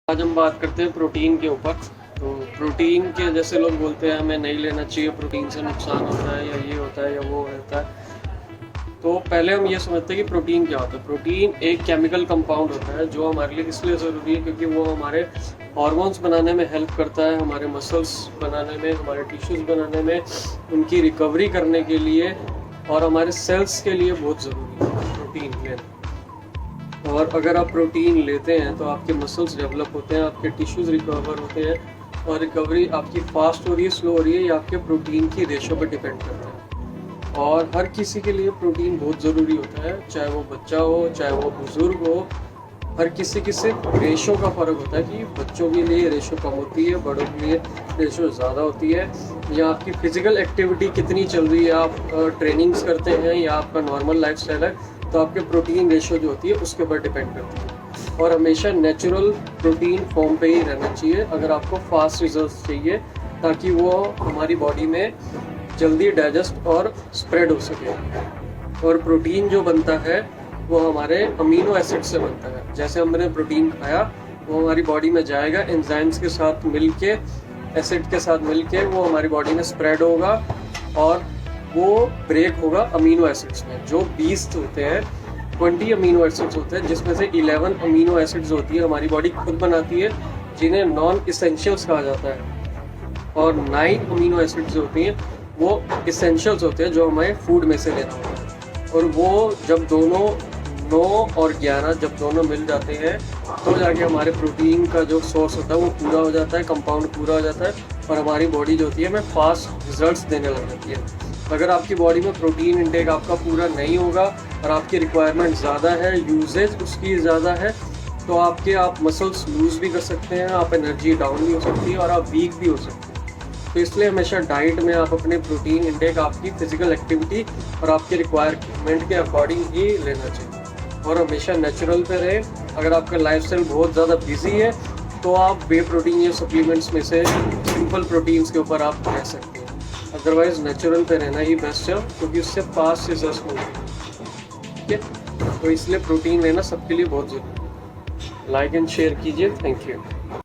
आज हम बात करते हैं प्रोटीन के ऊपर। तो प्रोटीन के जैसे लोग बोलते हैं हमें नहीं लेना चाहिए, प्रोटीन से नुकसान होता है या ये होता है या वो होता है। तो पहले हम ये समझते हैं कि प्रोटीन क्या होता है। प्रोटीन एक केमिकल कंपाउंड होता है जो हमारे लिए इसलिए ज़रूरी है क्योंकि वो हमारे हार्मोन्स बनाने में हेल्प करता है, हमारे मसल्स बनाने में, हमारे टिश्यूज़ बनाने में, उनकी रिकवरी करने के लिए और हमारे सेल्स के लिए बहुत ज़रूरी है प्रोटीन लेना। और अगर आप प्रोटीन लेते हैं तो आपके मसल्स डेवलप होते हैं, आपके टिश्यूज़ रिकवर होते हैं और रिकवरी आपकी फास्ट हो रही है, स्लो हो रही है, ये आपके प्रोटीन की रेशो पर डिपेंड करता है। और हर किसी के लिए प्रोटीन बहुत ज़रूरी होता है, चाहे वो बच्चा हो चाहे वो बुज़ुर्ग हो। हर किसी की सिर्फ रेशो का फ़र्क होता है कि बच्चों के लिए रेशो कम होती है, बड़ों के लिए रेशो ज़्यादा होती है, या आपकी फ़िज़िकल एक्टिविटी कितनी चल रही है, आप ट्रेनिंग्स करते हैं या आपका नॉर्मल लाइफस्टाइल है, तो आपके प्रोटीन रेशो जो होती है उसके ऊपर डिपेंड करती है। और हमेशा नेचुरल प्रोटीन फॉर्म पे ही रहना चाहिए अगर आपको फास्ट रिजल्ट्स चाहिए, ताकि वो हमारी बॉडी में जल्दी डाइजेस्ट और स्प्रेड हो सके। और प्रोटीन जो बनता है वो हमारे अमीनो एसिड से बनता है। जैसे हमने प्रोटीन खाया वो हमारी बॉडी में जाएगा, एंजाइम्स के साथ मिलके, एसिड के साथ मिलके वो हमारी बॉडी में स्प्रेड होगा और वो ब्रेक होगा अमीनो एसिड्स में। जो 20 होते हैं, 20 अमीनो एसिड्स होते हैं, जिसमें से 11 अमीनो एसिड्स होती है हमारी बॉडी खुद बनाती है, जिन्हें नॉन इसेंशियल्स कहा जाता है। और 9 अमीनो एसिड्स होती हैं वो इसेंशियल्स होते हैं जो हमें फूड में से लेना होता है। और वो जब दोनों 9 और 11 जब दोनों मिल जाते हैं तो जाके हमारे प्रोटीन का जो सोर्स होता है वो पूरा हो जाता है, कंपाउंड पूरा हो जाता है और हमारी बॉडी जो होती है हमें फास्ट रिजल्ट्स देने लग जाती है। अगर आपकी बॉडी में प्रोटीन इंटेक आपका पूरा नहीं होगा और आपकी रिक्वायरमेंट ज़्यादा है, यूजेज उसकी ज़्यादा है, तो आप मसल्स लूज़ भी कर सकते हैं, आप एनर्जी डाउन भी हो सकती है और आप वीक भी हो सकते हैं। तो इसलिए हमेशा डाइट में आप अपने प्रोटीन इंटेक आपकी फिजिकल एक्टिविटी और आपके रिक्वायरमेंट के अकॉर्डिंग ही लेना चाहिए और हमेशा नेचुरल पे रहे। अगर आपका लाइफस्टाइल बहुत ज़्यादा बिजी है तो आप वे प्रोटीन या सप्लीमेंट्स में से सिंपल प्रोटीन्स के ऊपर आप रह सकते हैं। अदरवाइज नेचुरल पे रहना ही बेस्ट है क्योंकि उससे फास्ट रिजल्ट्स मिलते हैं। ठीक है, तो इसलिए प्रोटीन लेना सबके लिए बहुत ज़रूरी है। लाइक एंड शेयर कीजिए। Thank you.